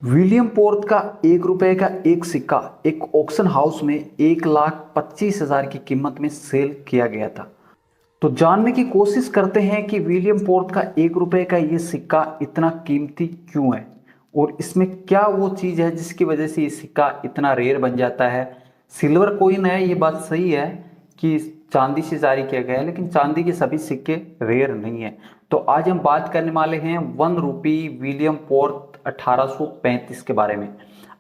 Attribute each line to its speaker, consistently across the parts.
Speaker 1: William पोर्थ का 1 रुपए का एक सिक्का एक ऑक्शन हाउस में 1,25,000 की कीमत में सेल किया गया था। तो जानने की कोशिश करते हैं कि विलियम पोर्थ का 1 रुपए का ये सिक्का इतना कीमती क्यों है और इसमें क्या वो चीज़ है जिसकी वजह से ये सिक्का इतना रेयर बन जाता है। सिल्वर कॉइन है, ये बात सही है कि चांदी से जारी किया गया है, लेकिन चांदी के सभी सिक्के रेयर नहीं है। तो आज हम बात करने वाले हैं 1 रुपी विलियम पोर्थ 1835 के बारे में।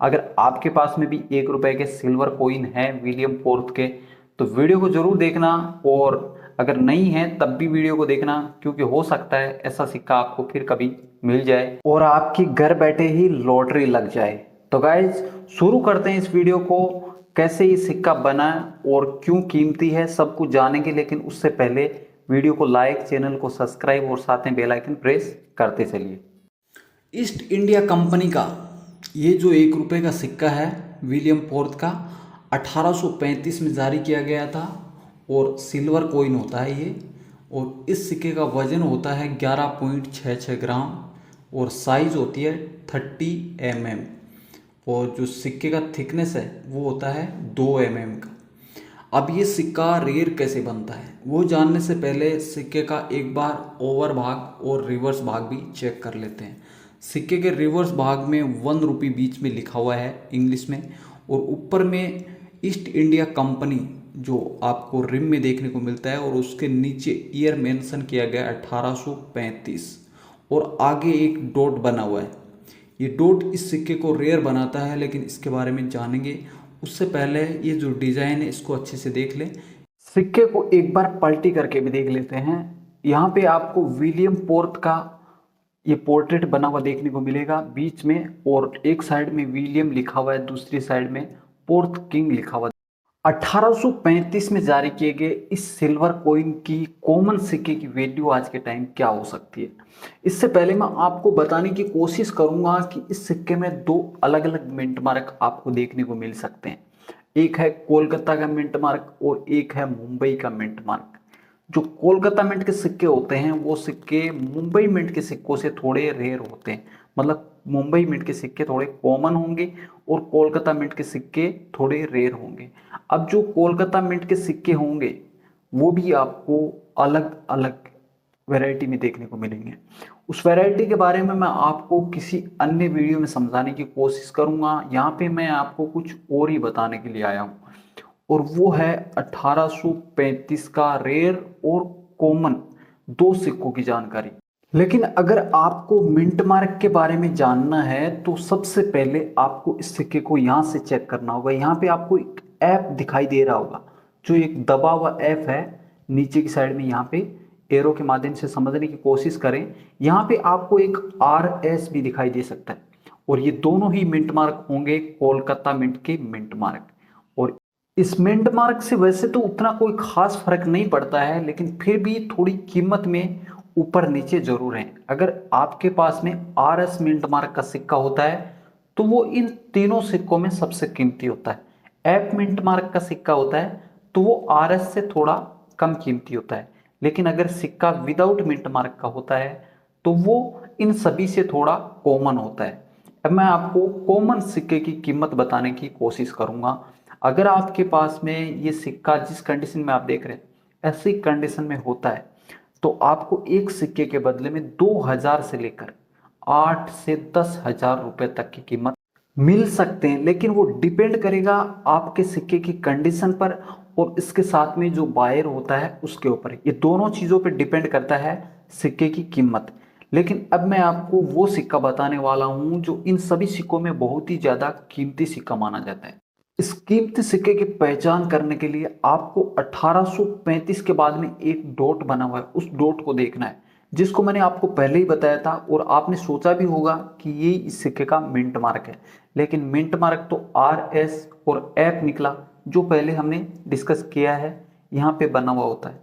Speaker 1: अगर आपके पास में भी 1 रुपए के सिल्वर कॉइन है विलियम पोर्थ के, तो वीडियो को जरूर देखना, और अगर नहीं है तब भी वीडियो को देखना, क्योंकि हो सकता है ऐसा सिक्का आपको फिर कभी मिल जाए और आपकी घर बैठे ही लॉटरी लग जाए। तो गाइज शुरू करते हैं इस वीडियो को। कैसे ये सिक्का बना और क्यों कीमती है सब कुछ जानेंगे, लेकिन उससे पहले वीडियो को लाइक, चैनल को सब्सक्राइब और साथ में बेल आइकन प्रेस करते चलिए। ईस्ट इंडिया कंपनी का ये जो 1 रुपए का सिक्का है विलियम पोर्थ का 1835 में जारी किया गया था, और सिल्वर कॉइन होता है ये। और इस सिक्के का वजन होता है 11.66 ग्राम और साइज होती है 30 mm, और जो सिक्के का थिकनेस है वो होता है 2 mm का। अब ये सिक्का रेयर कैसे बनता है वो जानने से पहले सिक्के का एक बार ओवर भाग और रिवर्स भाग भी चेक कर लेते हैं। सिक्के के रिवर्स भाग में 1 रुपी बीच में लिखा हुआ है इंग्लिश में, और ऊपर में ईस्ट इंडिया कंपनी जो आपको रिम में देखने को मिलता है, और उसके नीचे ईयर मेंशन किया गया 1835, और आगे एक डॉट बना हुआ है। ये डॉट इस सिक्के को रेयर बनाता है, लेकिन इसके बारे में जानेंगे। उससे पहले ये जो डिजाइन है इसको अच्छे से देख लें। सिक्के को एक बार पलटी करके भी देख लेते हैं। यहाँ पे आपको विलियम पोर्थ का ये पोर्ट्रेट बना हुआ देखने को मिलेगा बीच में, और एक साइड में विलियम लिखा हुआ है, दूसरी साइड में पोर्थ किंग लिखा हुआ है। 1835 में जारी किए गए इस सिल्वर कॉइन की कॉमन सिक्के की वैल्यू आज के टाइम क्या हो सकती है, इससे पहले मैं आपको बताने की कोशिश करूंगा कि इस सिक्के में दो अलग अलग मिंट मार्क आपको देखने को मिल सकते हैं। एक है कोलकाता का मिंट मार्क और एक है मुंबई का मिंट मार्क। जो कोलकाता मिंट के सिक्के होते हैं वो सिक्के मुंबई मिंट के सिक्कों से थोड़े रेयर होते हैं, मतलब मुंबई मिंट के सिक्के थोड़े कॉमन होंगे और कोलकाता मिंट के सिक्के थोड़े रेयर होंगे। अब जो कोलकाता मिंट के सिक्के होंगे वो भी आपको अलग अलग वैरायटी में देखने को मिलेंगे। उस वैरायटी के बारे में मैं आपको किसी अन्य वीडियो में समझाने की कोशिश करूंगा। यहाँ पे मैं आपको कुछ और ही बताने के लिए आया हूँ, और वो है 1835 का रेयर और कॉमन दो सिक्कों की जानकारी। लेकिन अगर आपको मिंट मार्क के बारे में जानना है तो सबसे पहले आपको इस सिक्के को यहाँ से चेक करना होगा। यहाँ पे आपको एक ऐप दिखाई दे रहा होगा, जो एक दबा हुआ ऐप है नीचे की साइड में। यहाँ पे एरो के माध्यम से समझने की कोशिश करें। यहाँ पे आपको एक RS भी दिखाई दे सकता है, और ये दोनों ही मिंट मार्क होंगे कोलकाता मिंट के मिंट मार्क। और इस मिंट मार्क से वैसे तो उतना कोई खास फर्क नहीं पड़ता है, लेकिन फिर भी थोड़ी कीमत में ऊपर नीचे जरूर है। अगर आपके पास में RS मिंट मार्क का सिक्का होता है तो वो इन तीनों सिक्कों में सबसे कीमती होता है। एफ मिंट मार्क का सिक्का होता है तो वो RS से थोड़ा कम कीमती होता है, लेकिन अगर सिक्का विदाउट मिंट मार्क का होता है तो वो इन सभी से थोड़ा कॉमन होता है। अब मैं आपको कॉमन सिक्के की कीमत बताने की कोशिश करूंगा। अगर आपके पास में ये सिक्का जिस कंडीशन में आप देख रहे हैं ऐसी कंडीशन में होता है तो आपको एक सिक्के के बदले में 2000 से लेकर 8 से 10,000 रुपए तक की कीमत मिल सकते हैं, लेकिन वो डिपेंड करेगा आपके सिक्के की कंडीशन पर और इसके साथ में जो बायर होता है उसके ऊपर। ये दोनों चीज़ों पर डिपेंड करता है सिक्के की कीमत। लेकिन अब मैं आपको वो सिक्का बताने वाला हूं जो इन सभी सिक्कों में बहुत ही ज़्यादा कीमती सिक्का माना जाता है। इस कीमती सिक्के की पहचान करने के लिए आपको 1835 के बाद में एक डॉट बना हुआ है, उस डॉट को देखना है, जिसको मैंने आपको पहले ही बताया था, और आपने सोचा भी होगा कि ये इस सिक्के का मिंट मार्क है। लेकिन मिंट मार्क तो RS और F निकला, जो पहले हमने डिस्कस किया है, यहाँ पे बना हुआ होता है।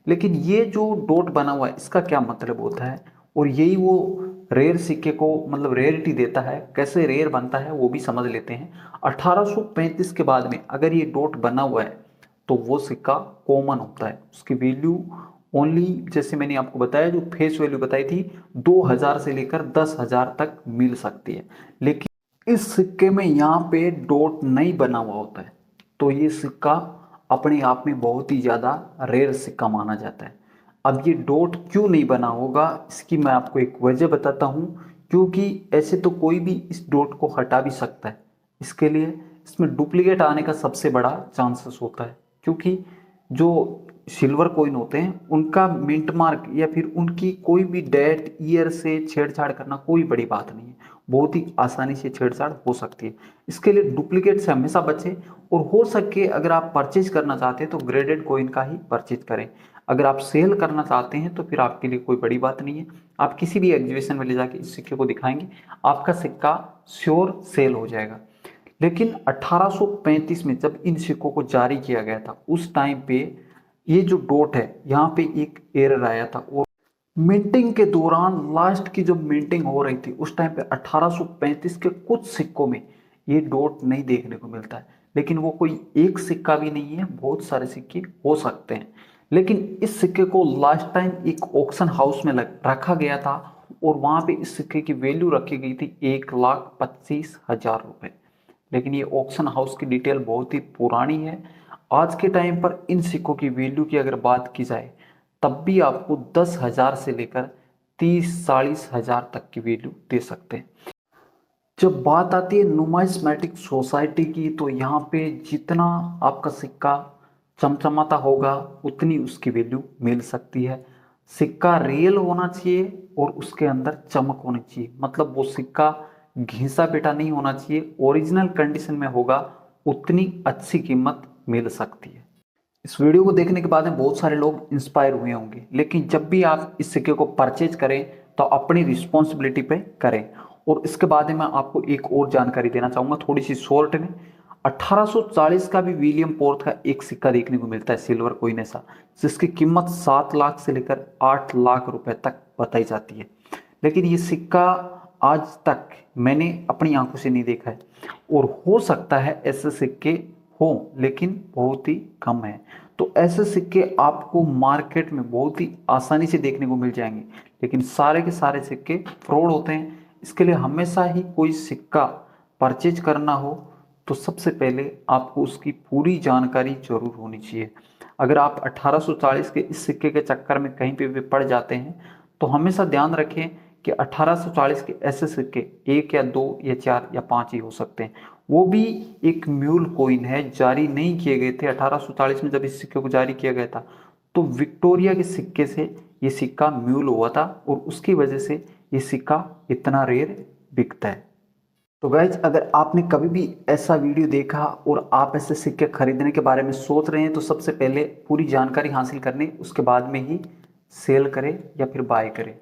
Speaker 1: लेकिन ये जो डॉट बना हुआ है इसका क्या मतलब होता है, और यही वो रेयर सिक्के को मतलब रेयरिटी देता है। कैसे रेयर बनता है वो भी समझ लेते हैं। 1835 के बाद में अगर ये डॉट बना हुआ है तो वो सिक्का कॉमन होता है। उसकी वैल्यू ओनली, जैसे मैंने आपको बताया, जो फेस वैल्यू बताई थी, 2000 से लेकर 10,000 तक मिल सकती है। लेकिन इस सिक्के में यहाँ पे डॉट नहीं बना हुआ होता है, तो ये सिक्का अपने आप में बहुत ही ज़्यादा रेयर सिक्का माना जाता है। अब ये डॉट क्यों नहीं बना होगा, इसकी मैं आपको एक वजह बताता हूँ। क्योंकि ऐसे तो कोई भी इस डॉट को हटा भी सकता है, इसके लिए इसमें डुप्लीकेट आने का सबसे बड़ा चांसेस होता है। क्योंकि जो सिल्वर कॉइन होते हैं उनका मिंट मार्क या फिर उनकी कोई भी डेट ईयर से छेड़छाड़ करना कोई बड़ी बात नहीं है, बहुत ही आसानी से छेड़छाड़ हो सकती है। इसके लिए डुप्लीकेट से हमेशा बचें, और हो सके अगर आप परचेज करना चाहते हैं तो ग्रेडेड कॉइन का ही परचेज करें। अगर आप सेल करना चाहते हैं तो फिर आपके लिए कोई बड़ी बात नहीं है, आप किसी भी एग्जीबिशन में ले जाके इस सिक्के को दिखाएंगे, आपका सिक्का श्योर सेल हो जाएगा। लेकिन 1835 में जब इन सिक्कों को जारी किया गया था, उस टाइम पे ये जो डॉट है यहाँ पे एक एरर आया था, और मिंटिंग के दौरान लास्ट की जब मिंटिंग हो रही थी उस टाइम पे 1835 के कुछ सिक्कों में ये डॉट नहीं देखने को मिलता है। लेकिन वो कोई एक सिक्का भी नहीं है, बहुत सारे सिक्के हो सकते हैं। लेकिन इस सिक्के को लास्ट टाइम एक ऑक्शन हाउस में रखा गया था, और वहां पे इस सिक्के की वैल्यू रखी गई थी 1,25,000 रुपए। लेकिन ये ऑक्शन हाउस की डिटेल बहुत ही पुरानी है। आज के टाइम पर इन सिक्कों की वैल्यू की अगर बात की जाए तब भी आपको 10,000 से लेकर 30-40,000 तक की वैल्यू दे सकते हैं। जब बात आती है नुमाइस्मेटिक सोसाइटी की, तो यहाँ पे जितना आपका सिक्का चमचमाता होगा उतनी उसकी वैल्यू मिल सकती है। सिक्का रियल होना चाहिए और उसके अंदर चमक होनी चाहिए, मतलब वो सिक्का घिसा पिटा नहीं होना चाहिए, ओरिजिनल कंडीशन में होगा, उतनी अच्छी कीमत मिल सकती है। इस वीडियो को देखने के बाद में बहुत सारे लोग इंस्पायर हुए होंगे, लेकिन जब भी आप इस सिक्के को परचेज करें तो अपनी रिस्पॉन्सिबिलिटी पे करें। और इसके बाद में मैं आपको एक और जानकारी देना चाहूँगा थोड़ी सी शॉर्ट में। 1840 का भी विलियम पोर्थ का एक सिक्का देखने को मिलता है, सिल्वर कॉइन ऐसा, जिसकी कीमत 7 लाख से लेकर 8 लाख रुपए तक बताई जाती है। लेकिन ये सिक्का आज तक मैंने अपनी आंखों से नहीं देखा है, और हो सकता है ऐसे सिक्के हो लेकिन बहुत ही कम है। तो ऐसे सिक्के आपको मार्केट में बहुत ही आसानी से देखने को मिल जाएंगे, लेकिन सारे के सारे सिक्के फ्रॉड होते हैं। इसके लिए हमेशा ही कोई सिक्का परचेज करना हो तो सबसे पहले आपको उसकी पूरी जानकारी जरूर होनी चाहिए। अगर आप 1840 के इस सिक्के के चक्कर में कहीं पे भी पड़ जाते हैं तो हमेशा ध्यान रखें कि 1840 के ऐसे सिक्के 1 या 2 या 4 या 5 ही हो सकते हैं, वो भी एक म्यूल कॉइन है, जारी नहीं किए गए थे। 1840 में जब इस सिक्के को जारी किया गया था तो विक्टोरिया के सिक्के से ये सिक्का म्यूल हुआ था, और उसकी वजह से ये सिक्का इतना रेयर बिकता है। तो गाइज, अगर आपने कभी भी ऐसा वीडियो देखा और आप ऐसे सिक्के खरीदने के बारे में सोच रहे हैं तो सबसे पहले पूरी जानकारी हासिल करने उसके बाद में ही सेल करें या फिर बाय करें।